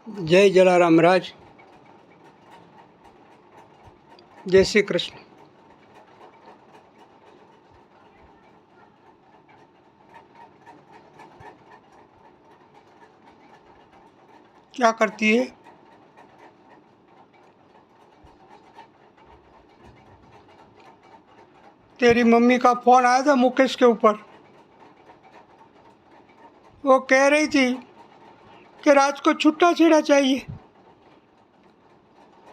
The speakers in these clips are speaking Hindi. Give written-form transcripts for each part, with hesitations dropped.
जय जलाराम राज। जय श्री कृष्ण। क्या करती है? तेरी मम्मी का फोन आया था मुकेश के ऊपर। वो कह रही थी कि राज को छुट्टा छेड़ा चाहिए।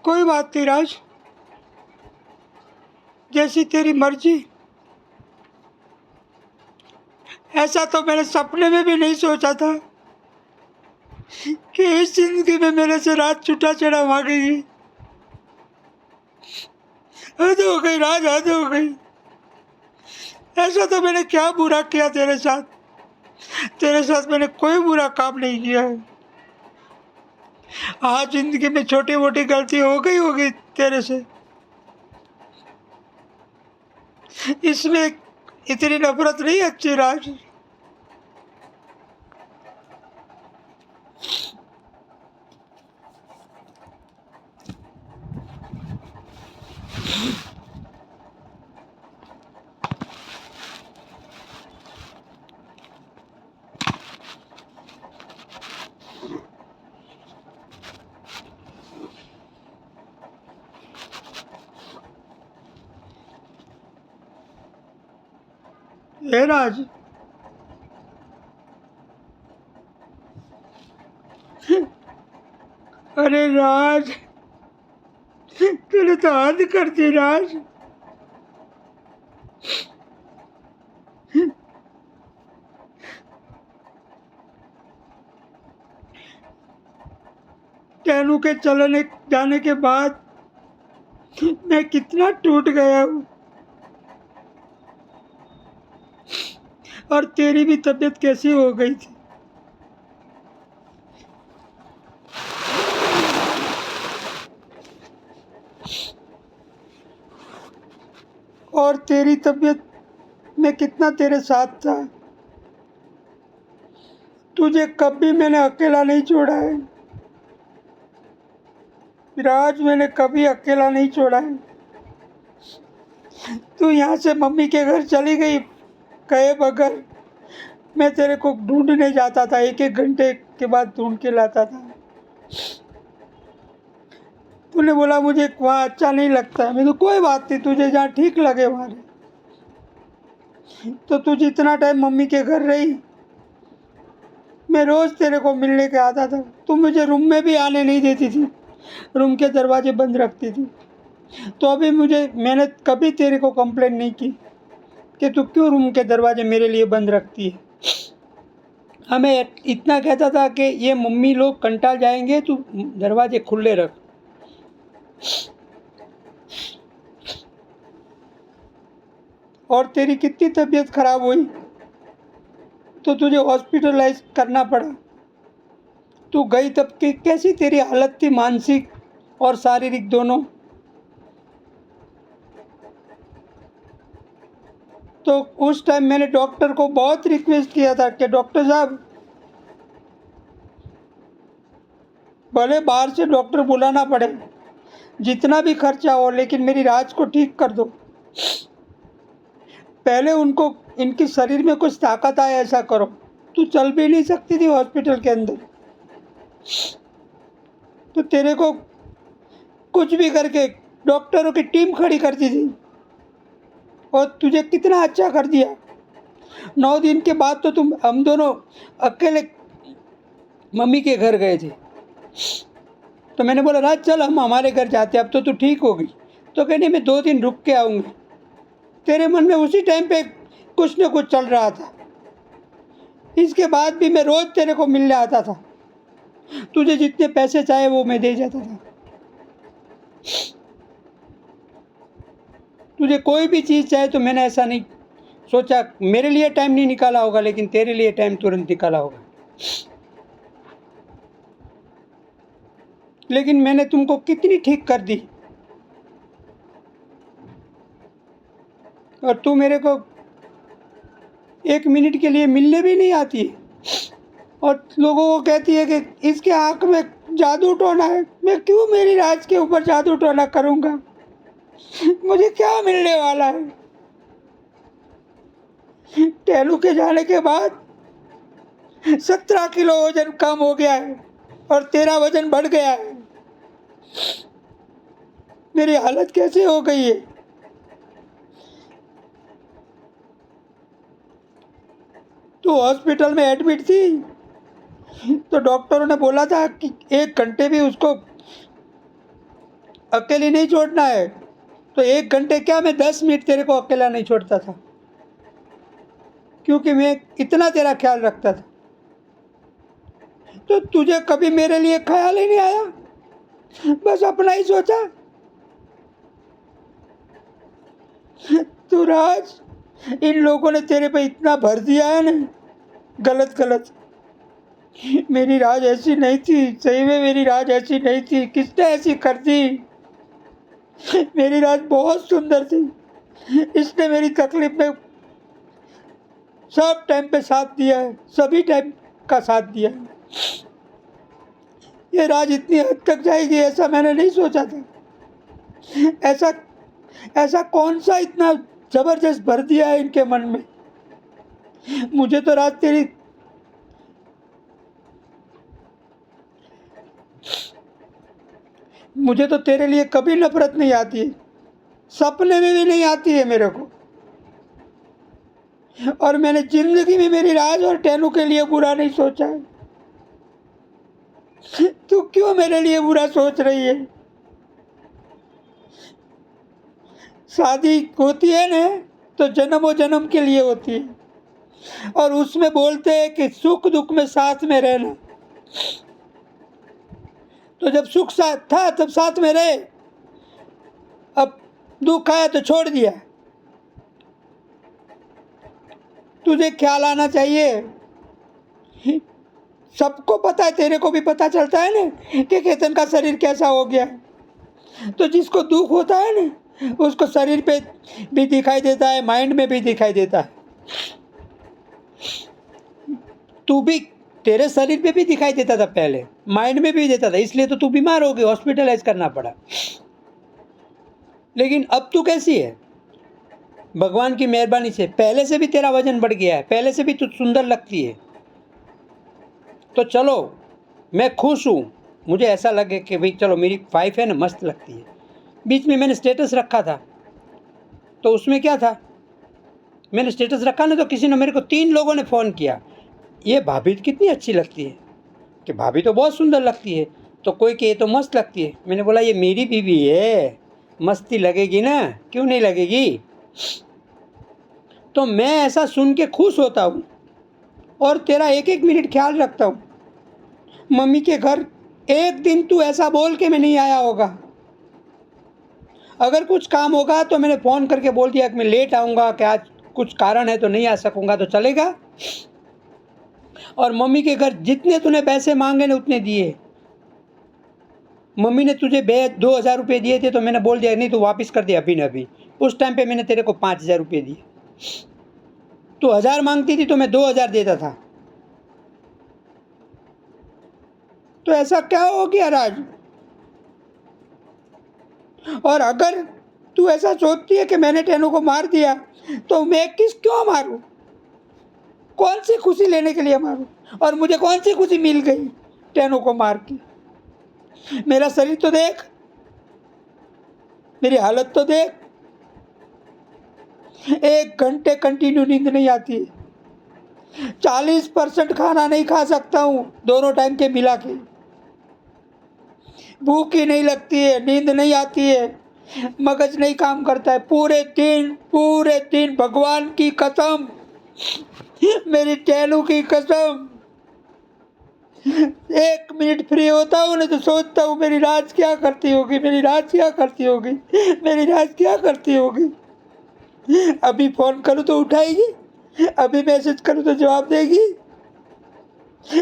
कोई बात नहीं राज, जैसी तेरी मर्जी। ऐसा तो मैंने सपने में भी नहीं सोचा था कि इस जिंदगी में मेरे से राज छुट्टा छेड़ा मांगेगी। हद हो गई राज, हद हो गई। ऐसा तो मैंने क्या बुरा किया तेरे साथ? तेरे साथ मैंने कोई बुरा काम नहीं किया है। हाँ, जिंदगी में छोटी मोटी गलती हो गई होगी तेरे से, इसमें इतनी नफरत नहीं अच्छी राज। हे राज, अरे राज, तूने तो हद कर दी राज। टैनू के चलने जाने के बाद मैं कितना टूट गया हूँ। और तेरी भी तबीयत कैसी हो गई थी। और तेरी तबीयत में कितना तेरे साथ था। तुझे कभी मैंने अकेला नहीं छोड़ा है राज, मैंने कभी अकेला नहीं छोड़ा है। तू यहाँ से मम्मी के घर चली गई कहे बगैर, मैं तेरे को ढूंढने जाता था। एक एक घंटे के बाद ढूंढ के लाता था। तूने बोला मुझे वहाँ अच्छा नहीं लगता है। मैं तो कोई बात नहीं, तुझे जहाँ ठीक लगे वहाँ रहे। तो तू जितना टाइम मम्मी के घर रही, मैं रोज़ तेरे को मिलने के आता था। तू मुझे रूम में भी आने नहीं देती थी, रूम के दरवाजे बंद रखती थी। तो अभी मैंने कभी तेरे को कंप्लेन नहीं की कि तू क्यों रूम के दरवाजे मेरे लिए बंद रखती है। हमें इतना कहता था कि ये मम्मी लोग कंटाल जाएंगे, तू दरवाजे खुले रख। और तेरी कितनी तबीयत खराब हुई तो तुझे हॉस्पिटलाइज करना पड़ा। तू गई तब की कैसी तेरी हालत थी, मानसिक और शारीरिक दोनों। तो उस टाइम मैंने डॉक्टर को बहुत रिक्वेस्ट किया था कि डॉक्टर साहब, भले बाहर से डॉक्टर बुलाना पड़े, जितना भी खर्चा हो, लेकिन मेरी राज को ठीक कर दो। पहले उनको इनके शरीर में कुछ ताकत आए ऐसा करो। तू चल भी नहीं सकती थी हॉस्पिटल के अंदर, तो तेरे को कुछ भी करके डॉक्टरों की टीम खड़ी कर दी थी। और तुझे कितना अच्छा कर दिया। 9 दिन के बाद तो हम दोनों अकेले मम्मी के घर गए थे। तो मैंने बोला राज चल हम हमारे घर जाते, अब तो तू ठीक हो गई। तो कहने मैं 2 दिन रुक के आऊँगी। तेरे मन में उसी टाइम पे कुछ न कुछ चल रहा था। इसके बाद भी मैं रोज़ तेरे को मिलने आता था। तुझे जितने पैसे चाहे वो मैं दे जाता था। तुझे कोई भी चीज़ चाहे तो मैंने ऐसा नहीं सोचा मेरे लिए टाइम नहीं निकाला होगा, लेकिन तेरे लिए टाइम तुरंत निकाला होगा। लेकिन मैंने तुमको कितनी ठीक कर दी, और तू मेरे को 1 मिनट के लिए मिलने भी नहीं आती है। और लोगों को कहती है कि इसके आँख में जादू टोना है। मैं क्यों मेरी राज के ऊपर जादू टोना करूँगा? मुझे क्या मिलने वाला है? टेलू के जाने के बाद 17 किलो वजन कम हो गया है और तेरा वजन बढ़ गया है। मेरी हालत कैसे हो गई है? तू हॉस्पिटल में एडमिट थी तो डॉक्टरों ने बोला था कि 1 घंटे भी उसको अकेली नहीं छोड़ना है। तो 1 घंटे क्या, मैं 10 मिनट तेरे को अकेला नहीं छोड़ता था, क्योंकि मैं इतना तेरा ख्याल रखता था। तो तुझे कभी मेरे लिए ख्याल ही नहीं आया, बस अपना ही सोचा। तू राज, इन लोगों ने तेरे पे इतना भर दिया है ना, गलत गलत। मेरी राज ऐसी नहीं थी, सही में मेरी राज ऐसी नहीं थी। किसने ऐसी कर दी? मेरी राज बहुत सुंदर थी। इसने मेरी तकलीफ में सब टाइम पे साथ दिया है, सभी टाइम का साथ दिया है। ये राज इतनी हद तक जाएगी ऐसा मैंने नहीं सोचा था। ऐसा ऐसा कौन सा इतना जबरदस्त भर दिया है इनके मन में। मुझे तो राज मुझे तो तेरे लिए कभी नफरत नहीं आती है, सपने में भी नहीं आती है मेरे को। और मैंने जिंदगी में मेरी राज और टेनू के लिए बुरा नहीं सोचा है। तू क्यों मेरे लिए बुरा सोच रही है? शादी होती है ना तो जन्मों जन्म के लिए होती है, और उसमें बोलते हैं कि सुख दुख में साथ में रहना। तो जब सुख साथ था तब साथ में रहे, अब दुख आया तो छोड़ दिया। तुझे ख्याल आना चाहिए। सबको पता है, तेरे को भी पता चलता है ना कि केतन का शरीर कैसा हो गया। तो जिसको दुख होता है ना उसको शरीर पे भी दिखाई देता है, माइंड में भी दिखाई देता है। तू भी, तेरे शरीर पे भी दिखाई देता था पहले, माइंड में भी देता था, इसलिए तो तू बीमार हो गई, हॉस्पिटलाइज करना पड़ा। लेकिन अब तू कैसी है? भगवान की मेहरबानी से पहले से भी तेरा वजन बढ़ गया है, पहले से भी तू सुंदर लगती है। तो चलो, मैं खुश हूँ। मुझे ऐसा लगे कि भाई चलो मेरी वाइफ है ना, मस्त लगती है। बीच में मैंने स्टेटस रखा था, तो उसमें क्या था, मैंने स्टेटस रखा ना तो किसी ने, मेरे को 3 लोगों ने फ़ोन किया, ये भाभी कितनी अच्छी लगती है, कि भाभी तो बहुत सुंदर लगती है। तो कोई कहे तो मस्त लगती है। मैंने बोला ये मेरी बीवी है, मस्ती लगेगी ना, क्यों नहीं लगेगी? तो मैं ऐसा सुन के खुश होता हूँ और तेरा एक एक मिनट ख्याल रखता हूँ। मम्मी के घर एक दिन तू ऐसा बोल के मैं नहीं आया होगा। अगर कुछ काम होगा तो मैंने फ़ोन करके बोल दिया कि मैं लेट आऊँगा, कि आज कुछ कारण है तो नहीं आ सकूँगा, तो चलेगा। और मम्मी के घर जितने तूने पैसे मांगे ने उतने दिए। मम्मी ने तुझे 2,000 रुपये दिए थे तो मैंने बोल दिया नहीं, तो वापस कर दे अभी न अभी। उस टाइम पे मैंने तेरे को 5,000 रुपये दिए। तो 1,000 मांगती थी तो मैं 2,000 देता था। तो ऐसा क्या हो गया राज? और अगर तू ऐसा सोचती है कि मैंने टेनू को मार दिया, तो मैं क्यों मारूं? कौन सी खुशी लेने के लिए मारूं? और मुझे कौन सी खुशी मिल गई टेनू को मार के? मेरा शरीर तो देख, मेरी हालत तो देख। 1 घंटे कंटिन्यू नींद नहीं आती है। 40% खाना नहीं खा सकता हूँ दोनों टाइम के मिला के। भूख ही नहीं लगती है, नींद नहीं आती है, मगज नहीं काम करता है। पूरे दिन भगवान की कसम, मेरी टेनू की कसम, 1 मिनट फ्री होता हूँ ना तो सोचता हूँ मेरी राज क्या करती होगी, मेरी राज क्या करती होगी, मेरी राज क्या करती होगी। अभी फ़ोन करूँ तो उठाएगी, अभी मैसेज करूँ तो जवाब देगी।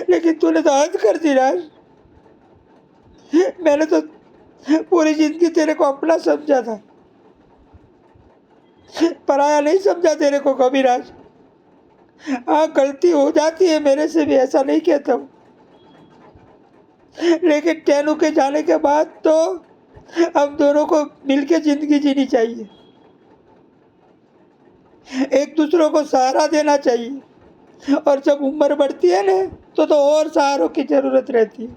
लेकिन तूने तो हद कर दी राज। मैंने तो पूरी जिंदगी तेरे को अपना समझा था, पराया नहीं समझा तेरे को कभी राज। हाँ, गलती हो जाती है मेरे से भी, ऐसा नहीं कहता हूँ। लेकिन टैनू के जाने के बाद तो हम दोनों को मिलके ज़िंदगी जीनी चाहिए, एक दूसरों को सहारा देना चाहिए। और जब उम्र बढ़ती है ना, तो और सहारों की ज़रूरत रहती है।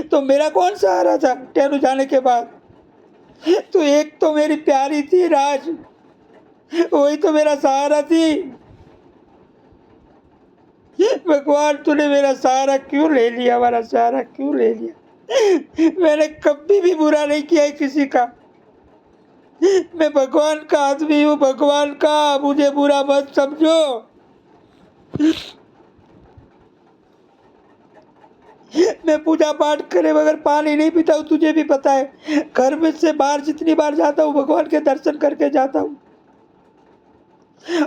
तो मेरा कौन सहारा था टैनू जाने के बाद? तो एक तो मेरी प्यारी थी राज, वही तो मेरा सहारा थी। भगवान, तूने मेरा सहारा क्यों ले लिया, हमारा सहारा क्यों ले लिया? मैंने कभी भी बुरा नहीं किया है किसी का। मैं भगवान का आदमी हूँ, भगवान का, मुझे बुरा मत समझो। मैं पूजा पाठ करे बगैर पानी नहीं पीता हूँ, तुझे भी पता है। घर में से बाहर जितनी बार जाता हूँ, भगवान के दर्शन करके जाता हूँ।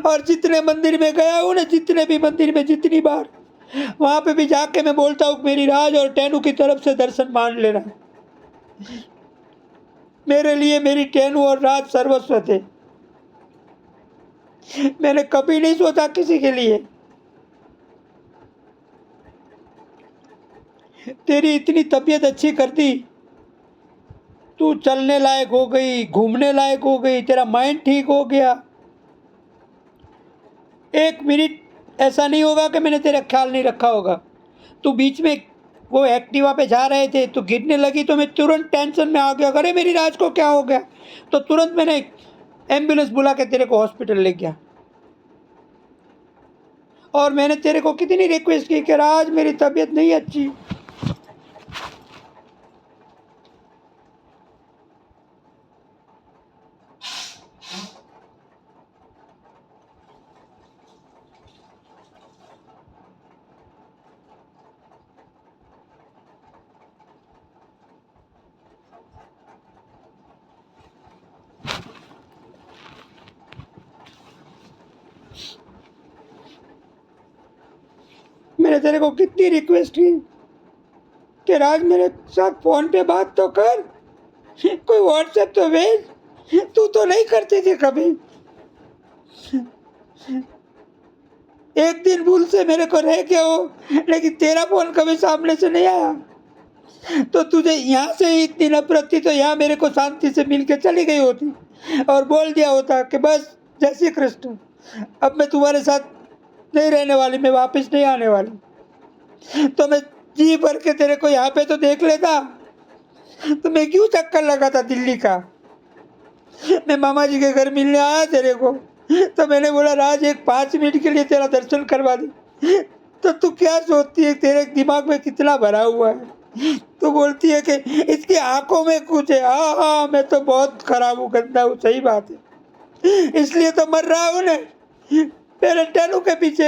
और जितने मंदिर में गया हूँ ना, जितने भी मंदिर में जितनी बार, वहां पे भी जाके मैं बोलता हूँ मेरी राज और टैनू की तरफ से दर्शन मान लेना। मेरे लिए मेरी टैनू और राज सर्वस्व थे। मैंने कभी नहीं सोचा किसी के लिए। तेरी इतनी तबीयत अच्छी कर दी, तू चलने लायक हो गई, घूमने लायक हो गई, तेरा माइंड ठीक हो गया। एक मिनट ऐसा नहीं होगा कि मैंने तेरा ख्याल नहीं रखा होगा। तू बीच में वो एक्टिवा पे जा रहे थे तो गिरने लगी, तो मैं तुरंत टेंशन में आ गया, अरे मेरी राज को क्या हो गया। तो तुरंत मैंने एम्बुलेंस बुला के तेरे को हॉस्पिटल ले गया। और मैंने तेरे को कितनी रिक्वेस्ट की कि राज मेरी तबीयत नहीं अच्छी। मैंने तेरे को कितनी रिक्वेस्ट की कि राज मेरे साथ फोन पे बात तो कर, कोई व्हाट्सएप तो भेज। तू तो नहीं करती थी कभी। एक दिन भूल से मेरे को रह गया हो, लेकिन तेरा फोन कभी सामने से नहीं आया। तो तुझे यहाँ से ही इतनी नफरत थी तो यहाँ मेरे को शांति से मिल के चली गई होती और बोल दिया होता कि बस जय श्री कृष्ण, अब मैं तुम्हारे साथ नहीं रहने वाली, मैं वापस नहीं आने वाली। तो मैं जी भर के तेरे को यहाँ पे तो देख लेता। तो मैं क्यों चक्कर लगाता दिल्ली का? मैं मामा जी के घर मिलने आया तेरे को, तो मैंने बोला राज एक 5 मिनट के लिए तेरा दर्शन करवा दे। तो तू क्या सोचती है तेरे दिमाग में कितना भरा हुआ है? तो बोलती है कि इसकी आंखों में कुछ है। हाँ हाँ, मैं तो बहुत खराब हूँ, गंदा हूँ, सही बात है, इसलिए तो मर रहा हूँ ना। पहले टैनू के पीछे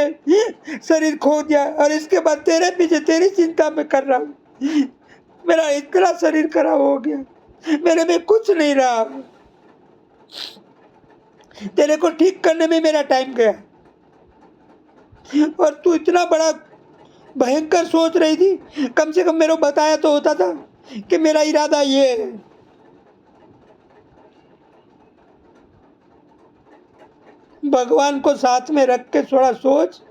शरीर खो दिया और इसके बाद तेरे पीछे तेरी चिंता में कर रहा हूँ। मेरा इतना शरीर खराब हो गया, मेरे में कुछ नहीं रहा। तेरे को ठीक करने में मेरा टाइम गया और तू इतना बड़ा भयंकर सोच रही थी। कम से कम मेरे को बताया तो होता था कि मेरा इरादा ये है। भगवान को साथ में रख के थोड़ा सोच।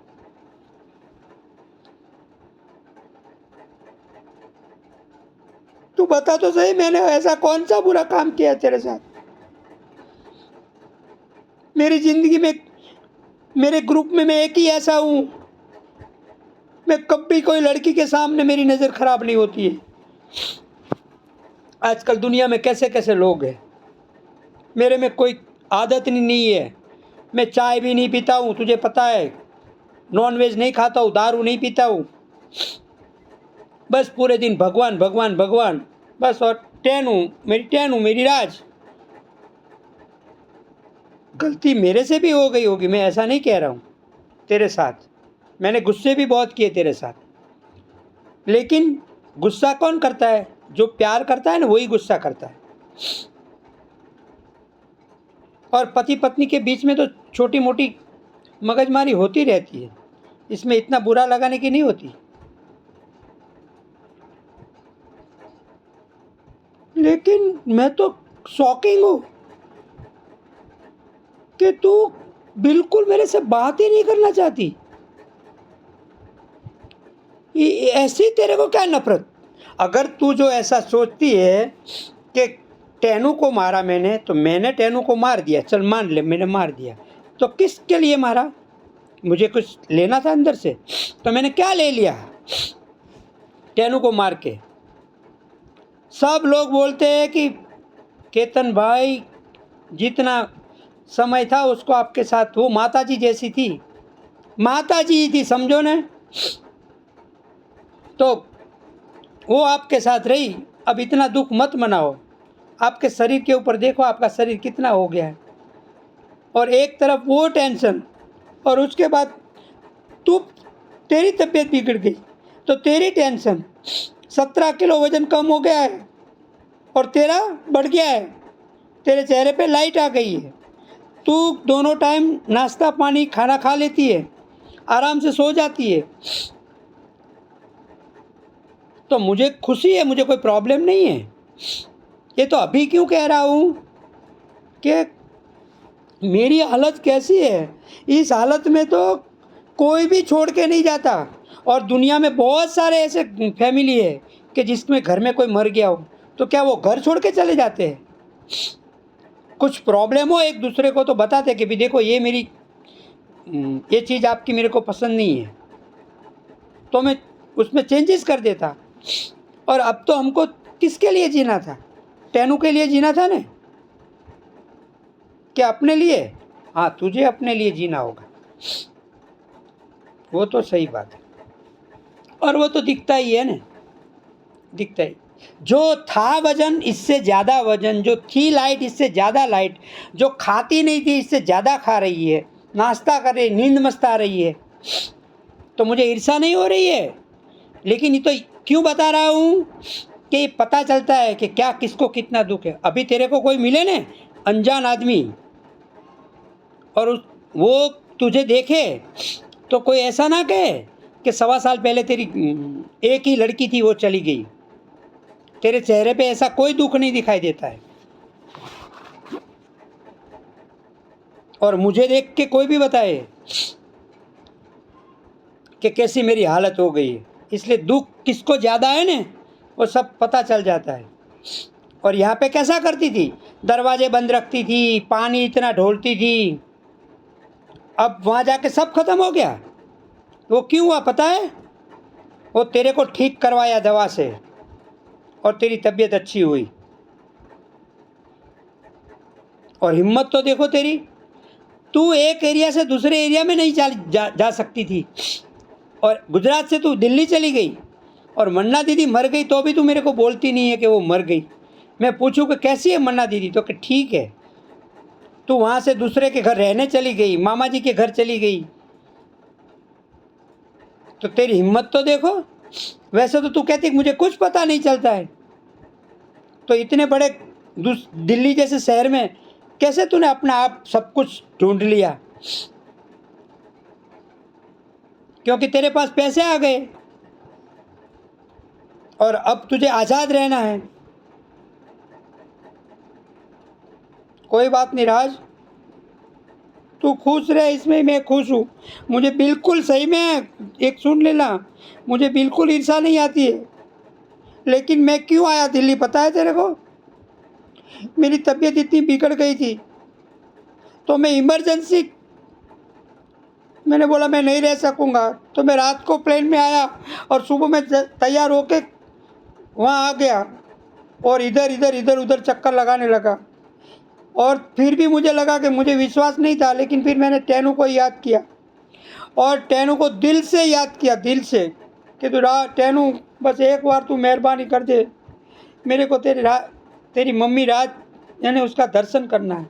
तू बता तो सही, मैंने ऐसा कौन सा बुरा काम किया तेरे साथ? मेरी जिंदगी में, मेरे ग्रुप में मैं एक ही ऐसा हूँ, मैं कभी कोई लड़की के सामने मेरी नज़र खराब नहीं होती है। आजकल दुनिया में कैसे कैसे लोग हैं। मेरे में कोई आदत नहीं है। मैं चाय भी नहीं पीता हूँ, तुझे पता है। नॉन वेज नहीं खाता हूँ, दारू नहीं पीता हूँ। बस पूरे दिन भगवान भगवान भगवान, बस। और टैनू मेरी राज। गलती मेरे से भी हो गई होगी, मैं ऐसा नहीं कह रहा हूँ। तेरे साथ मैंने गुस्से भी बहुत किए तेरे साथ, लेकिन गुस्सा कौन करता है? जो प्यार करता है ना, वही गुस्सा करता है। और पति पत्नी के बीच में तो छोटी मोटी मगजमारी होती रहती है, इसमें इतना बुरा लगाने की नहीं होती। लेकिन मैं तो शॉकिंग हूँ कि तू बिल्कुल मेरे से बात ही नहीं करना चाहती। ऐसी तेरे को क्या नफरत? अगर तू जो ऐसा सोचती है कि टैनू को मारा मैंने, तो मैंने टैनू को मार दिया, चल मान ले मैंने मार दिया, तो किसके लिए मारा? मुझे कुछ लेना था अंदर से, तो मैंने क्या ले लिया टैनू को मार के? सब लोग बोलते हैं कि केतन भाई जितना समय था उसको आपके साथ, वो माता जी जैसी थी, माता जी थी समझो ने, तो वो आपके साथ रही। अब इतना दुख मत मनाओ, आपके शरीर के ऊपर देखो, आपका शरीर कितना हो गया है, और एक तरफ वो टेंशन, और उसके बाद तू तेरी तबीयत बिगड़ गई तो तेरी टेंशन। 17 किलो वजन कम हो गया है और तेरा बढ़ गया है, तेरे चेहरे पे लाइट आ गई है, तू दोनों टाइम नाश्ता पानी खाना खा लेती है, आराम से सो जाती है, तो मुझे खुशी है, मुझे कोई प्रॉब्लम नहीं है। ये तो अभी क्यों कह रहा हूँ कि मेरी हालत कैसी है, इस हालत में तो कोई भी छोड़ के नहीं जाता, और दुनिया में बहुत सारे ऐसे फैमिली है कि जिसमें घर में कोई मर गया हो तो क्या वो घर छोड़ के चले जाते हैं? कुछ प्रॉब्लम हो एक दूसरे को तो बताते कि भी देखो ये मेरी ये चीज़ आपकी मेरे को पसंद नहीं है, तो मैं उसमें चेंजेस कर देता। और अब तो हमको किसके लिए जीना था? टैनू के लिए जीना था ना, क्या अपने लिए? हाँ, तुझे अपने लिए जीना होगा, वो तो सही बात है, और वो तो दिखता ही है ना, दिखता ही। जो था वजन इससे ज़्यादा वजन, जो थी लाइट इससे ज़्यादा लाइट, जो खाती नहीं थी इससे ज़्यादा खा रही है, नाश्ता कर रही, नींद मस्त आ रही है, तो मुझे ईर्ष्या नहीं हो रही है। लेकिन ये तो क्यों बता रहा हूँ कि पता चलता है कि क्या किसको कितना दुख है। अभी तेरे को कोई मिले ना अनजान आदमी, और वो तुझे देखे तो कोई ऐसा ना कहे कि 1.25 साल पहले तेरी एक ही लड़की थी वो चली गई। तेरे चेहरे पे ऐसा कोई दुख नहीं दिखाई देता है, और मुझे देख के कोई भी बताए कि कैसी मेरी हालत हो गई है, इसलिए दुख किसको ज़्यादा है ना वो सब पता चल जाता है। और यहाँ पे कैसा करती थी, दरवाजे बंद रखती थी, पानी इतना ढोलती थी, अब वहाँ जाके सब खत्म हो गया। वो क्यों हुआ पता है? वो तेरे को ठीक करवाया दवा से और तेरी तबीयत अच्छी हुई। और हिम्मत तो देखो तेरी, तू एक एरिया से दूसरे एरिया में नहीं जा सकती थी, और गुजरात से तू दिल्ली चली गई, और मन्ना दीदी मर गई तो भी तू मेरे को बोलती नहीं है कि वो मर गई। मैं पूछूं कि कैसी है मन्ना दीदी, तो कि ठीक है। तू वहाँ से दूसरे के घर रहने चली गई, मामा जी के घर चली गई, तो तेरी हिम्मत तो देखो। वैसे तो तू कहती मुझे कुछ पता नहीं चलता है, तो इतने बड़े दिल्ली जैसे शहर में कैसे तूने अपना आप सब कुछ ढूंढ लिया? क्योंकि तेरे पास पैसे आ गए और अब तुझे आज़ाद रहना है। कोई बात नहीं राज, तू खुश रहे, इसमें मैं खुश हूँ। मुझे बिल्कुल सही में एक सुन लेना, मुझे बिल्कुल ईर्ष्या नहीं आती है, लेकिन मैं क्यों आया दिल्ली पता है तेरे को? मेरी तबीयत इतनी बिगड़ गई थी तो मैं इमरजेंसी, मैंने बोला मैं नहीं रह सकूँगा, तो मैं रात को प्लेन में आया और सुबह में तैयार होके वहाँ आ गया, और इधर इधर इधर उधर चक्कर लगाने लगा। और फिर भी मुझे लगा कि मुझे विश्वास नहीं था, लेकिन फिर मैंने टैनू को याद किया, और टैनू को दिल से याद किया, दिल से, कि तू टैनू बस एक बार तू मेहरबानी कर दे, मेरे को तेरी मम्मी राज यानी उसका दर्शन करना है।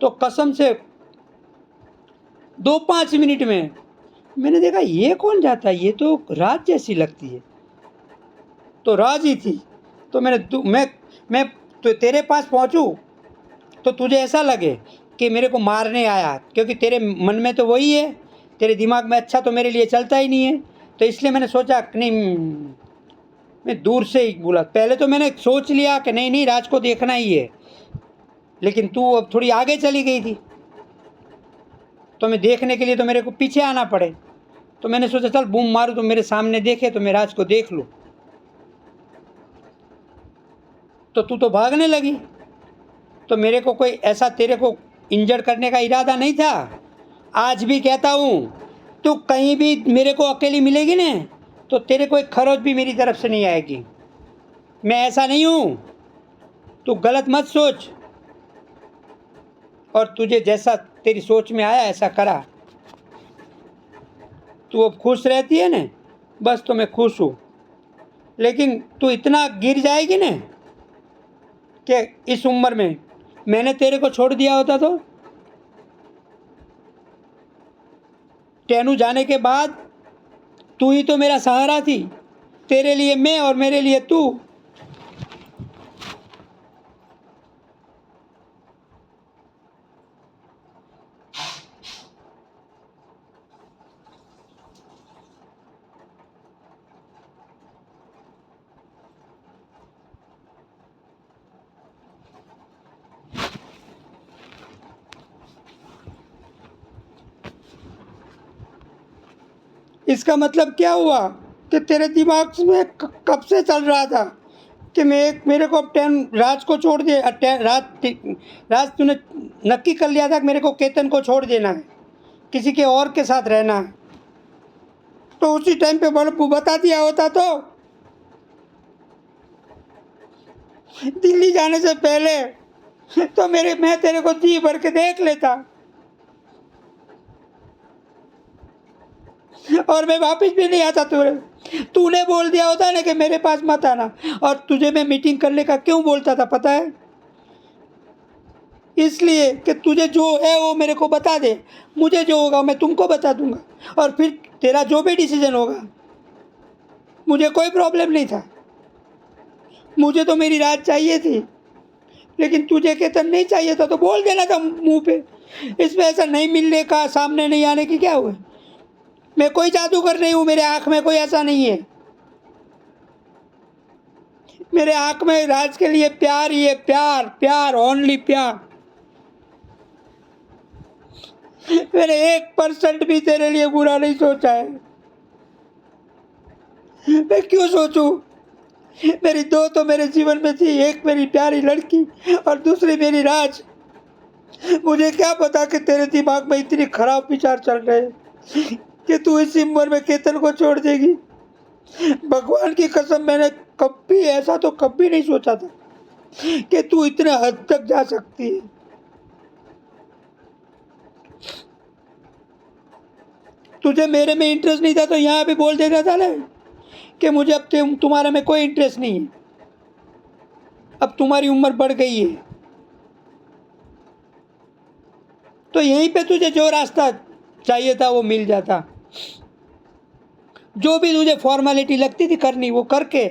तो कसम से 2-5 मिनट में मैंने देखा ये कौन जाता है, ये तो राज जैसी लगती है, तो राज ही थी। तो मैं तो तेरे पास पहुंचूं तो तुझे ऐसा लगे कि मेरे को मारने आया, क्योंकि तेरे मन में तो वही है, तेरे दिमाग में अच्छा तो मेरे लिए चलता ही नहीं है। तो इसलिए मैंने सोचा कि नहीं, मैं दूर से ही बोला। पहले तो मैंने सोच लिया कि नहीं नहीं राज को देखना ही है, लेकिन तू अब थोड़ी आगे चली गई थी, तो मैं देखने के लिए तो मेरे को पीछे आना पड़े, तो मैंने सोचा चल बूम मारूं तो मेरे सामने देखे तो मैं राज को देख लूं। तो तू तो भागने लगी। तो मेरे को कोई ऐसा तेरे को इंजर्ड करने का इरादा नहीं था। आज भी कहता हूँ, तू कहीं भी मेरे को अकेली मिलेगी ना तो तेरे को एक खरोच भी मेरी तरफ से नहीं आएगी। मैं ऐसा नहीं हूँ, तू गलत मत सोच। और तुझे जैसा तेरी सोच में आया ऐसा करा। तू अब खुश रहती है ना, बस तो मैं खुश हूँ। लेकिन तू इतना गिर जाएगी ना कि इस उम्र में मैंने तेरे को छोड़ दिया होता तो टेनू जाने के बाद तू ही तो मेरा सहारा थी। तेरे लिए मैं और मेरे लिए तू। इसका मतलब क्या हुआ कि तेरे दिमाग में कब से चल रहा था कि मेरे को अब राज को छोड़ दे। राज तूने नक्की कर लिया था कि मेरे को केतन को छोड़ देना है, किसी के और के साथ रहना है। तो उसी टाइम पे बता दिया होता तो दिल्ली जाने से पहले तो मैं तेरे को जी भर के देख लेता और मैं वापस भी नहीं आता। तूने बोल दिया होता ना कि मेरे पास मत आना। और तुझे मैं मीटिंग करने का क्यों बोलता था पता है? इसलिए कि तुझे जो है वो मेरे को बता दे, मुझे जो होगा मैं तुमको बता दूंगा। और फिर तेरा जो भी डिसीजन होगा मुझे कोई प्रॉब्लम नहीं था। मुझे तो मेरी राज चाहिए थी, लेकिन तुझे केतन नहीं चाहिए था तो बोल देना था मुंह पे। इसमें ऐसा नहीं मिलने का, सामने नहीं आने की क्या हुआ? मैं कोई जादूगर नहीं हूँ, मेरे आँख में कोई ऐसा नहीं है। मेरे आँख में राज के लिए प्यार ही है, प्यार, प्यार, ओनली प्यार। मैंने 1% भी तेरे लिए बुरा नहीं सोचा है। मैं क्यों सोचूं? मेरी दो तो मेरे जीवन में थी, एक मेरी प्यारी लड़की और दूसरी मेरी राज। मुझे क्या पता कि तेरे दिमाग में इतनी खराब विचार चल रहे हैं कि तू इस उम्र में केतन को छोड़ देगी। भगवान की कसम, मैंने कभी ऐसा तो कभी नहीं सोचा था कि तू इतने हद तक जा सकती है। तुझे मेरे में इंटरेस्ट नहीं था तो यहाँ पे बोल देता था ना कि मुझे अब तुम्हारे में कोई इंटरेस्ट नहीं है, अब तुम्हारी उम्र बढ़ गई है। तो यहीं पे तुझे जो रास्ता चाहिए था वो मिल जाता। जो भी तुझे फॉर्मेलिटी लगती थी करनी वो करके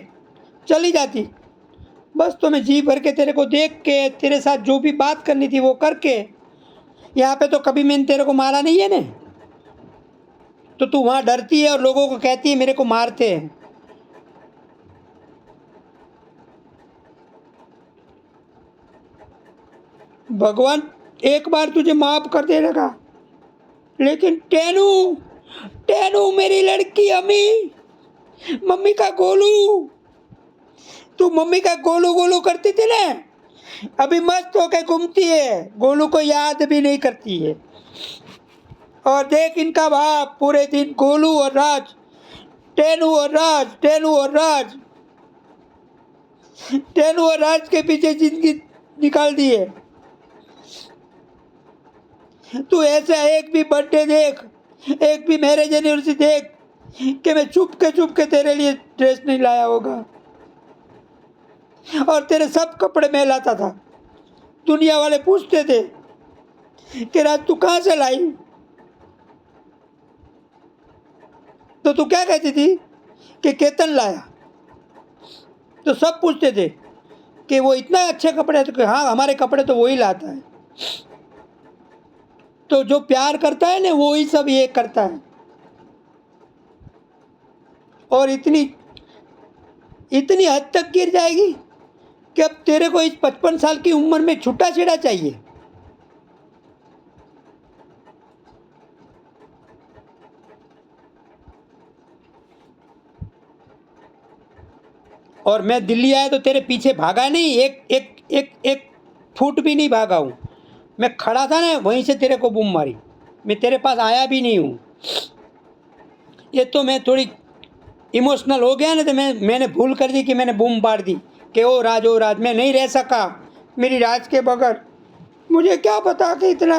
चली जाती। बस तो मैं जी भर के तेरे को देख के तेरे साथ जो भी बात करनी थी वो करके। यहाँ पे तो कभी मैंने तेरे को मारा नहीं है ना, तो तू वहाँ डरती है और लोगों को कहती है मेरे को मारते हैं। भगवान एक बार तुझे माफ कर देगा, लेकिन टेनू, टेनू मेरी लड़की, अम्मी, मम्मी का गोलू, तू मम्मी का गोलू गोलू करती थी ना, अभी मस्त होके घूमती है, गोलू को याद भी नहीं करती है। और देख इनका भाव, पूरे दिन गोलू और राज, टेनू और राज, टेनू और राज, टेनू और राज के पीछे जिंदगी निकाल दी है। तू ऐसा एक भी बर्थडे देख, एक भी मैरिज एनिवर्सरी देख कि मैं चुप के तेरे लिए ड्रेस नहीं लाया होगा। और तेरे सब कपड़े मैं लाता था। दुनिया वाले पूछते थे कि राज तू कहाँ से लाई, तो तू क्या कहती थी कि केतन लाया। तो सब पूछते थे कि वो इतना अच्छे कपड़े हैं, तो कि हाँ हमारे कपड़े तो वही लाता है। तो जो प्यार करता है ना वो ही सब ये करता है। और इतनी इतनी हद तक गिर जाएगी कि अब तेरे को इस 55 साल की उम्र में छुट्टा छेड़ा चाहिए। और मैं दिल्ली आया तो तेरे पीछे भागा नहीं, एक एक एक एक फुट भी नहीं भागा हूँ। मैं खड़ा था ना, वहीं से तेरे को बूम मारी। मैं तेरे पास आया भी नहीं हूँ। ये तो मैं थोड़ी इमोशनल हो गया ना, तो मैंने भूल कर दी कि मैंने बूम मार दी कि ओ राज मैं नहीं रह सका मेरी राज के बगैर। मुझे क्या पता कि इतना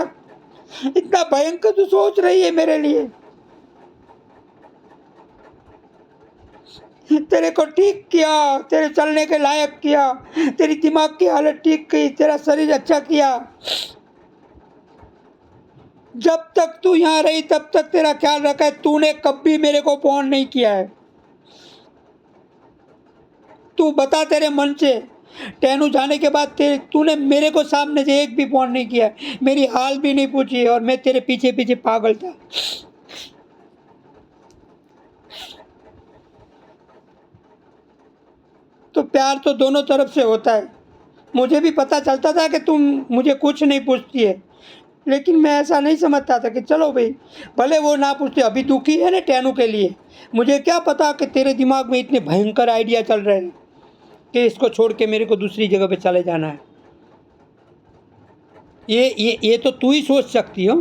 इतना भयंकर तू सोच रही है मेरे लिए। तेरे को ठीक किया, तेरे चलने के लायक किया, तेरी दिमाग की हालत ठीक की, तेरा शरीर अच्छा किया। जब तक तू यहाँ रही तब तक तेरा ख्याल रखा है। तूने कभी मेरे को फोन नहीं किया है। तू बता तेरे मन से, टेनू जाने के बाद तूने मेरे को सामने से एक भी फोन नहीं किया, मेरी हाल भी नहीं पूछी, और मैं तेरे पीछे पीछे पागल था। तो प्यार तो दोनों तरफ से होता है। मुझे भी पता चलता था कि तुम मुझे कुछ नहीं पूछती है, लेकिन मैं ऐसा नहीं समझता था कि चलो भाई, भले वो ना पूछते। अभी दुखी है ना टेनू के लिए। मुझे क्या पता कि तेरे दिमाग में इतने भयंकर आइडिया चल रहे हैं कि इसको छोड़ के मेरे को दूसरी जगह पे चले जाना है। ये तो तू ही सोच सकती हो।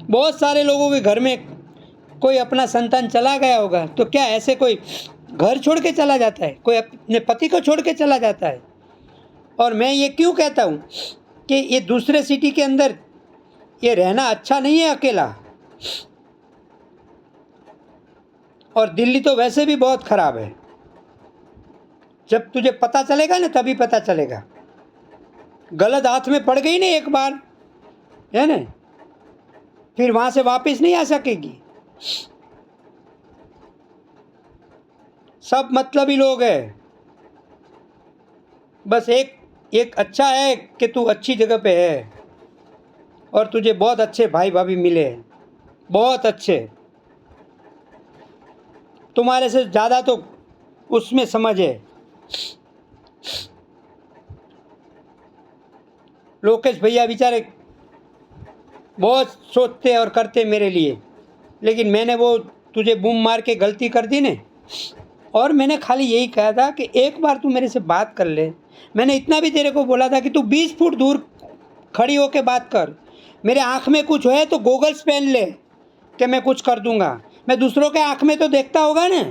बहुत सारे लोगों के घर में कोई अपना संतान चला गया होगा, तो क्या ऐसे कोई घर छोड़ के चला जाता है? कोई अपने पति को छोड़ के चला जाता है? और मैं ये क्यों कहता हूँ कि ये दूसरे सिटी के अंदर ये रहना अच्छा नहीं है अकेला। और दिल्ली तो वैसे भी बहुत ख़राब है। जब तुझे पता चलेगा ना, तभी पता चलेगा। गलत हाथ में पड़ गई ना एक बार, है ना, फिर वहाँ से वापस नहीं आ सकेगी। सब मतलबी लोग हैं। बस एक एक अच्छा है कि तू अच्छी जगह पे है और तुझे बहुत अच्छे भाई भाभी मिले हैं, बहुत अच्छे। तुम्हारे से ज़्यादा तो उसमें समझ है। लोकेश भैया बेचारे बहुत सोचते और करते मेरे लिए, लेकिन मैंने वो तुझे बूम मार के गलती कर दी ने। और मैंने खाली यही कहा था कि एक बार तू मेरे से बात कर ले। मैंने इतना भी तेरे को बोला था कि तू 20 फुट दूर खड़ी होकर बात कर। मेरे आँख में कुछ है तो गोगल्स पहन ले कि मैं कुछ कर दूंगा। मैं दूसरों के आँख में तो देखता होगा ना,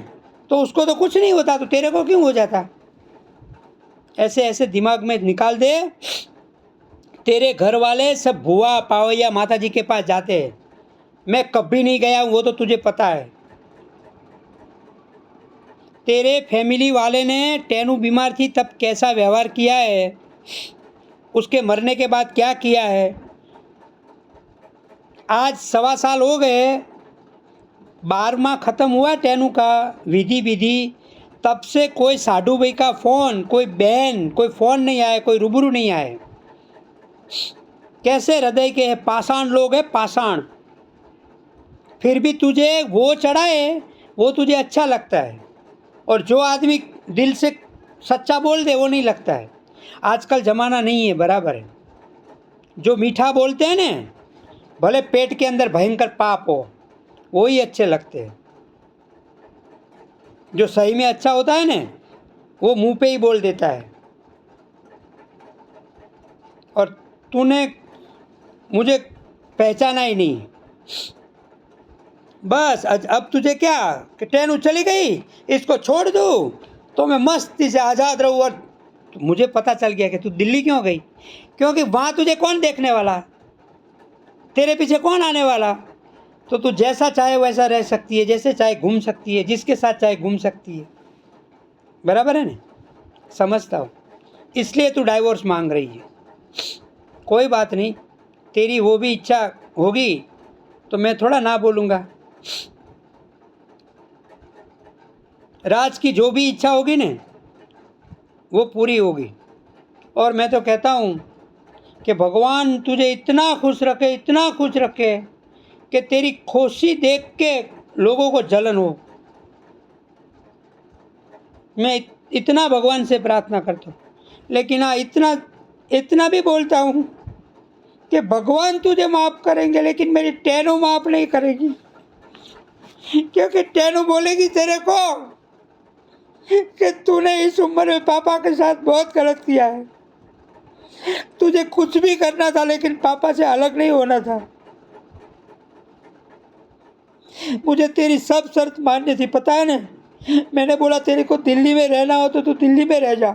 तो उसको तो कुछ नहीं होता, तो तेरे को क्यों हो जाता? ऐसे ऐसे दिमाग में निकाल दे। तेरे घर वाले सब भुआ पावैया माता जी के पास जाते हैं, मैं कभी नहीं गया हूँ, वो तो तुझे पता है। तेरे फैमिली वाले ने टेनू बीमार थी तब कैसा व्यवहार किया है, उसके मरने के बाद क्या किया है। आज 1.25 साल हो गए, 12वां ख़त्म हुआ टेनू का विधि, तब से कोई साधु भाई का फ़ोन, कोई बहन, कोई फ़ोन नहीं आया, कोई रूबरू नहीं आए। कैसे हृदय के हैं, पाषाण लोग हैं, पाषाण। फिर भी तुझे वो चढ़ाए, वो तुझे अच्छा लगता है। और जो आदमी दिल से सच्चा बोल दे वो नहीं लगता है। आजकल ज़माना नहीं है, बराबर है। जो मीठा बोलते हैं ना, भले पेट के अंदर भयंकर पाप हो, वो ही अच्छे लगते हैं। जो सही में अच्छा होता है ना, वो मुंह पे ही बोल देता है। और तूने मुझे पहचाना ही नहीं। बस अब तुझे क्या कि टेनू चली गई, इसको छोड़ दूँ तो मैं मस्ती से आज़ाद रहूँ। और मुझे पता चल गया कि तू दिल्ली क्यों गई, क्योंकि वहाँ तुझे कौन देखने वाला, तेरे पीछे कौन आने वाला। तो तू जैसा चाहे वैसा रह सकती है, जैसे चाहे घूम सकती है, जिसके साथ चाहे घूम सकती है, बराबर है ना। समझता हो, इसलिए तू डाइवोर्स मांग रही है। कोई बात नहीं, तेरी वो भी इच्छा होगी तो मैं थोड़ा ना बोलूँगा। राज की जो भी इच्छा होगी ना, वो पूरी होगी। और मैं तो कहता हूँ कि भगवान तुझे इतना खुश रखे, इतना खुश रखे कि तेरी खुशी देख के लोगों को जलन हो। मैं इतना भगवान से प्रार्थना करता हूँ। लेकिन हाँ, इतना भी बोलता हूँ कि भगवान तुझे माफ़ करेंगे, लेकिन मेरी टेनू माफ़ नहीं करेगी। क्योंकि टेनू बोलेगी तेरे को कि तूने इस उम्र में पापा के साथ बहुत गलत किया है। तुझे कुछ भी करना था लेकिन पापा से अलग नहीं होना था। मुझे तेरी सब शर्त माननी थी, पता है ना। मैंने बोला तेरे को दिल्ली में रहना हो तो तू दिल्ली में रह जा,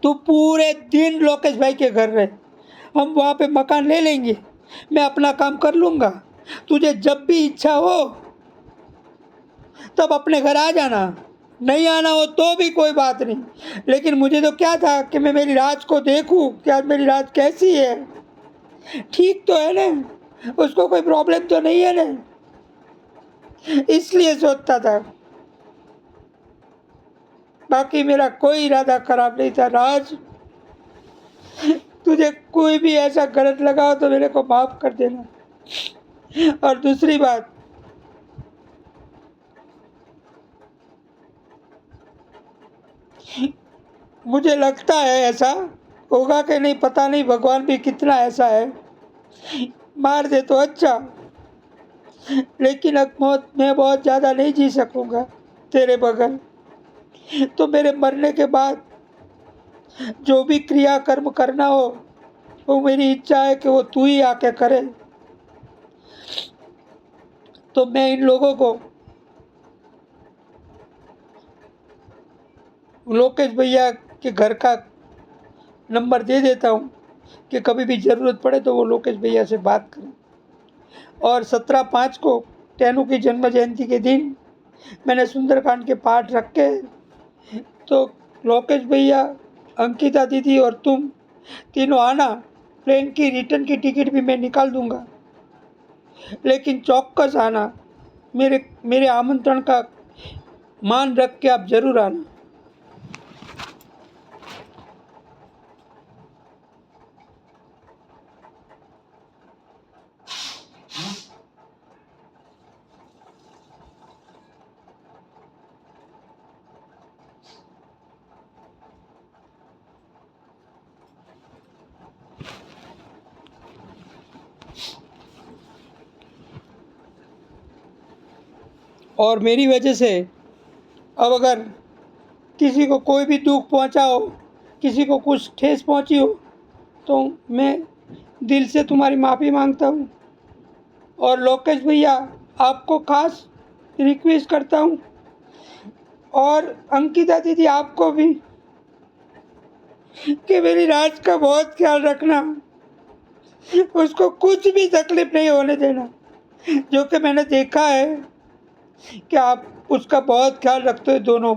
तू पूरे दिन लोकेश भाई के घर रहे, हम वहाँ पे मकान ले लेंगे, मैं अपना काम कर लूँगा, तुझे जब भी इच्छा हो तब अपने घर आ जाना, नहीं आना हो तो भी कोई बात नहीं। लेकिन मुझे तो क्या था कि मैं मेरी राज को देखूं कि आज मेरी राज कैसी है, ठीक तो है ना, उसको कोई प्रॉब्लम तो नहीं है ना, इसलिए सोचता था। बाकी मेरा कोई इरादा खराब नहीं था। राज, तुझे कोई भी ऐसा गलत लगा हो तो मेरे को माफ कर देना। और दूसरी बात, मुझे लगता है ऐसा होगा कि नहीं पता नहीं, भगवान भी कितना ऐसा है, मार दे तो अच्छा, लेकिन अब मौत मैं बहुत ज़्यादा नहीं जी सकूँगा तेरे बगैर। तो मेरे मरने के बाद जो भी क्रिया कर्म करना हो वो मेरी इच्छा है कि वो तू ही आके करे। तो मैं इन लोगों को लोकेश भैया के घर का नंबर दे देता हूँ कि कभी भी ज़रूरत पड़े तो वो लोकेश भैया से बात करें। और 17/5 को टैनू की जन्म जयंती के दिन मैंने सुंदरकांड के पाठ रखे, तो लोकेश भैया, अंकिता दीदी और तुम तीनों आना। प्लेन की रिटर्न की टिकट भी मैं निकाल दूंगा, लेकिन चौकस आना, मेरे मेरे आमंत्रण का मान रख के आप जरूर आना। और मेरी वजह से अब अगर किसी को कोई भी दुख पहुंचा हो, किसी को कुछ ठेस पहुंची हो, तो मैं दिल से तुम्हारी माफ़ी मांगता हूँ। और लोकेश भैया, आपको खास रिक्वेस्ट करता हूँ, और अंकिता दीदी आपको भी, कि मेरी राज का बहुत ख्याल रखना, उसको कुछ भी तकलीफ नहीं होने देना। जो कि मैंने देखा है कि आप उसका बहुत ख्याल रखते हो दोनों,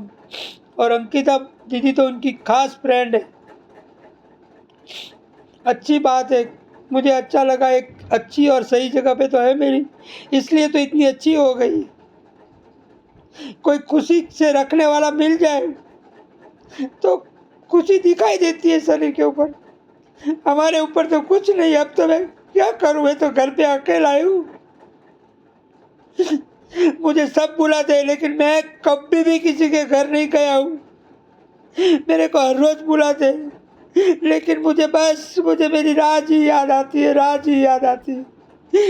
और अंकिता दीदी तो उनकी खास फ्रेंड है। अच्छी बात है, मुझे अच्छा लगा, एक अच्छी और सही जगह पे तो है मेरी, इसलिए तो इतनी अच्छी हो गई। कोई खुशी से रखने वाला मिल जाए तो खुशी दिखाई देती है शरीर के ऊपर, हमारे ऊपर तो कुछ नहीं। अब तो मैं क्या करूँ, मैं तो घर पे अकेला हूँ। मुझे सब बुलाते हैं लेकिन मैं कभी भी किसी के घर नहीं गया हूँ। मेरे को हर रोज बुलाते हैं लेकिन मुझे मेरी राज ही याद आती है, राज ही याद आती है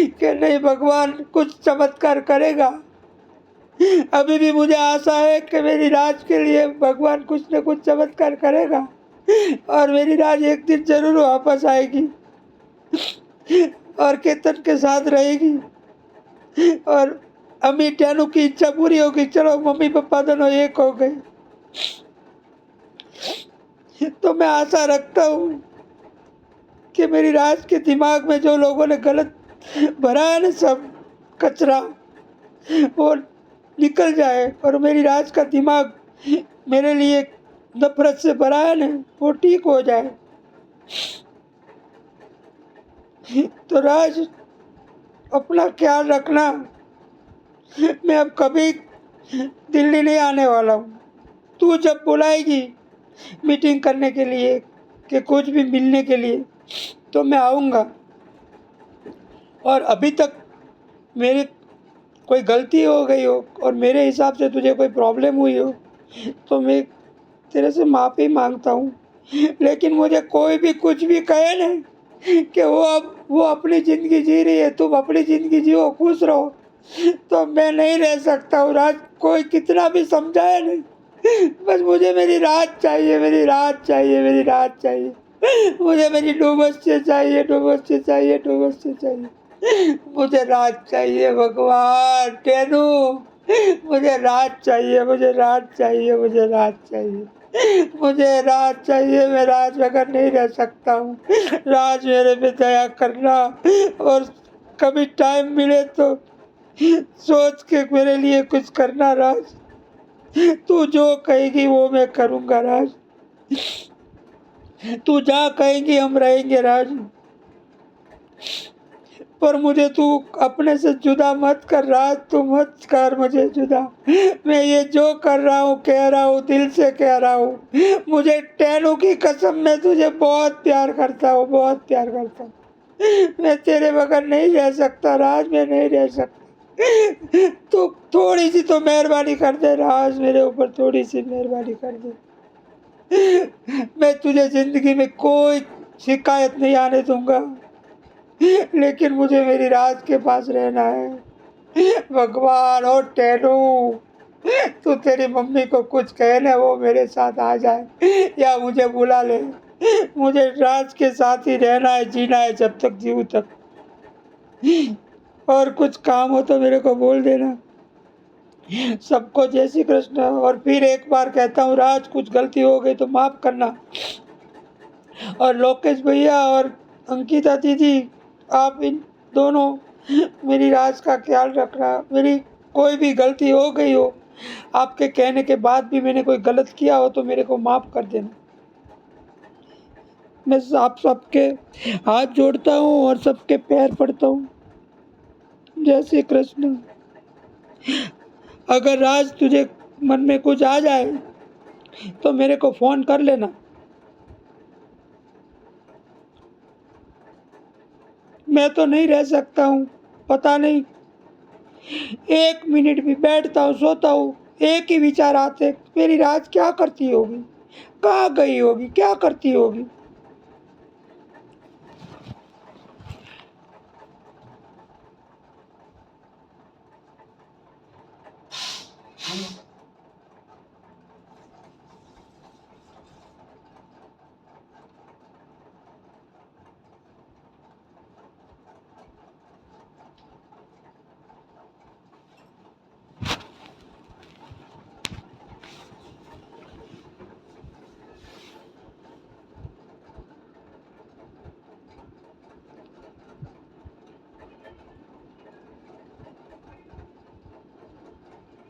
कि नहीं, भगवान कुछ चमत्कार करेगा। अभी भी मुझे आशा है कि मेरी राज के लिए भगवान कुछ न कुछ चमत्कार करेगा और मेरी राज एक दिन जरूर वापस आएगी और केतन के साथ रहेगी और अम्मी टैनू की इच्छा पूरी होगी। चलो, मम्मी पापा दोनों एक हो गए। तो मैं आशा रखता हूँ कि मेरी राज के दिमाग में जो लोगों ने गलत भरा है ना, सब कचरा, वो निकल जाए और मेरी राज का दिमाग मेरे लिए नफरत से भरा है ना, वो ठीक हो जाए। तो राज, अपना ख्याल रखना। मैं अब कभी दिल्ली नहीं आने वाला हूँ। तू जब बुलाएगी मीटिंग करने के लिए कि कुछ भी मिलने के लिए तो मैं आऊँगा। और अभी तक मेरी कोई गलती हो गई हो और मेरे हिसाब से तुझे कोई प्रॉब्लम हुई हो तो मैं तेरे से माफ़ी मांगता हूँ। लेकिन मुझे कोई भी कुछ भी कहे ना कि वो अपनी ज़िंदगी जी रही है, तुम अपनी ज़िंदगी जियो, खुश रहो, तो मैं नहीं रह सकता हूँ राज। कोई कितना भी समझाए नहीं, बस मुझे मेरी राज चाहिए, मेरी राज चाहिए, मेरी राज चाहिए। मुझे मेरी डूबस्ते चाहिए, डूबस्ते चाहिए, डूबस्ते चाहिए। मुझे राज चाहिए भगवान। टेनू, मुझे राज चाहिए, मुझे राज चाहिए, मुझे राज चाहिए, मुझे राज चाहिए। मैं राज बगैर नहीं रह सकता हूँ। राज मेरे पे दया करना, और कभी टाइम मिले तो सोच के मेरे लिए कुछ करना राज। तू जो कहेगी वो मैं करूँगा राज। तू जहाँ कहेंगी हम रहेंगे राज। पर मुझे तू अपने से जुदा मत कर राज, तू मत कर मुझे जुदा। मैं ये जो कर रहा हूँ, कह रहा हूँ, दिल से कह रहा हूँ। मुझे टैनू की कसम, मैं तुझे बहुत प्यार करता हूँ, बहुत प्यार करता हूँ। मैं तेरे बगैर नहीं रह सकता राज, मैं नहीं रह सकता। तू थोड़ी सी तो मेहरबानी कर दे राज, मेरे ऊपर थोड़ी सी मेहरबानी कर दे। मैं तुझे जिंदगी में कोई शिकायत नहीं आने दूंगा, लेकिन मुझे मेरी राज के पास रहना है भगवान। और टेनू, तू तेरी मम्मी को कुछ कहे ना, वो मेरे साथ आ जाए या मुझे बुला ले। मुझे राज के साथ ही रहना है, जीना है जब तक जीऊँ तक। और कुछ काम हो तो मेरे को बोल देना। सबको जय श्री कृष्ण। और फिर एक बार कहता हूँ राज, कुछ गलती हो गई तो माफ करना। और लोकेश भैया और अंकिता दीदी, आप इन दोनों मेरी राज का ख्याल रखना। मेरी कोई भी गलती हो गई हो, आपके कहने के बाद भी मैंने कोई गलत किया हो तो मेरे को माफ़ कर देना। मैं आप सबके हाथ जोड़ता हूँ और सबके पैर पड़ता हूँ। जय श्री कृष्ण। अगर राज तुझे मन में कुछ आ जाए तो मेरे को फ़ोन कर लेना। मैं तो नहीं रह सकता हूँ, पता नहीं। 1 मिनट भी बैठता हूँ, सोता हूँ, एक ही विचार आते, मेरी राज क्या करती होगी, कहाँ गई होगी, क्या करती होगी।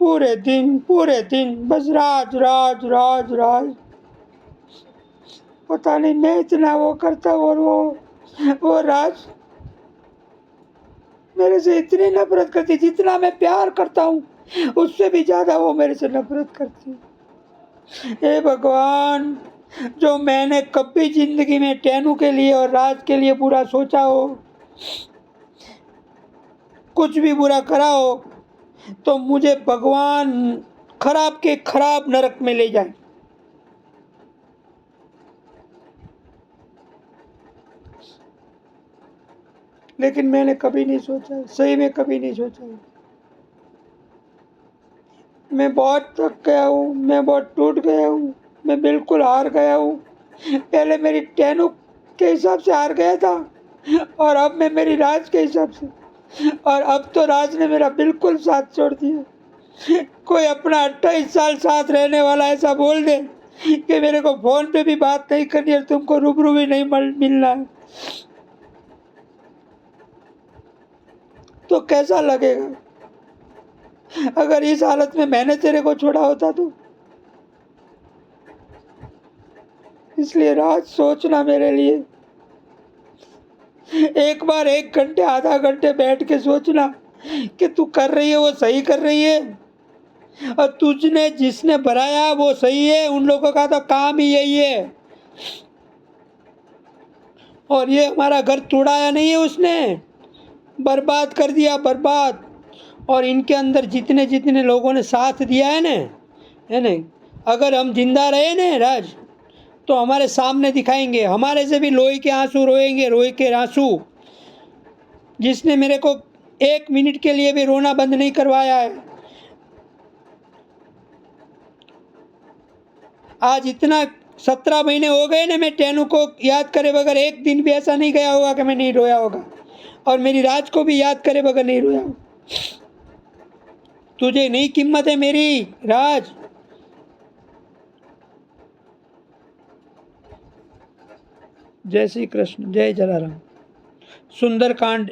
पूरे दिन बस राज राज राज राज। पता नहीं मैं इतना वो करता हूँ और वो राज मेरे से इतनी नफरत करती, जितना मैं प्यार करता हूँ उससे भी ज्यादा वो मेरे से नफरत करती। हे भगवान, जो मैंने कभी जिंदगी में टेनू के लिए और राज के लिए बुरा सोचा हो, कुछ भी बुरा करा हो, तो मुझे भगवान खराब के खराब नरक में ले जाए। लेकिन मैंने कभी नहीं सोचा, सही में कभी नहीं सोचा। मैं बहुत थक गया हूँ, मैं बहुत टूट गया हूँ, मैं बिल्कुल हार गया हूँ। पहले मेरी टेनू के हिसाब से हार गया था, और अब मैं मेरी राज के हिसाब से। और अब तो राज ने मेरा बिल्कुल साथ छोड़ दिया। कोई अपना 28 साल साथ रहने वाला ऐसा बोल दे कि मेरे को फोन पे भी बात नहीं करनी है, तुमको रूबरू भी नहीं मिलना है, तो कैसा लगेगा। अगर इस हालत में मैंने तेरे को छोड़ा होता तो। इसलिए राज, सोचना मेरे लिए। एक बार 1 घंटे आधा घंटे बैठ के सोचना कि तू कर रही है वो सही कर रही है, और तुझने जिसने बनाया वो सही है। उन लोगों का तो काम ही यही है। और ये हमारा घर तोड़ाया नहीं है उसने, बर्बाद कर दिया, बर्बाद। और इनके अंदर जितने जितने लोगों ने साथ दिया है ना, अगर हम जिंदा रहे ना राज, तो हमारे सामने दिखाएंगे, हमारे से भी लोही के आंसू रोएंगे, रोए के आंसू। जिसने मेरे को एक मिनट के लिए भी रोना बंद नहीं करवाया है। आज इतना 17 महीने हो गए ना, मैं टेनू को याद करे बगैर एक दिन भी ऐसा नहीं गया होगा कि मैं नहीं रोया होगा, और मेरी राज को भी याद करे बगैर नहीं रोया होगा। तुझे नहीं कीमत है मेरी राज। जय श्री कृष्ण, जय जलाराम। सुंदरकांड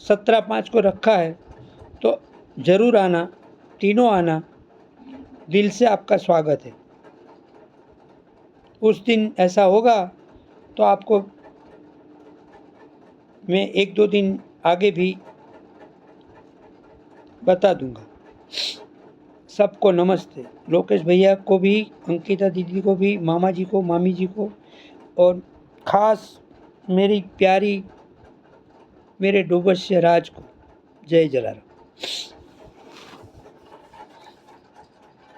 17:5 को रखा है, तो जरूर आना, तीनों आना, दिल से आपका स्वागत है। उस दिन ऐसा होगा तो आपको मैं 1-2 दिन आगे भी बता दूंगा। सबको नमस्ते। लोकेश भैया को भी, अंकिता दीदी को भी, मामा जी को, मामी जी को, और ख़ास मेरी प्यारी मेरे डूबस्य राज को। जय जलाराम।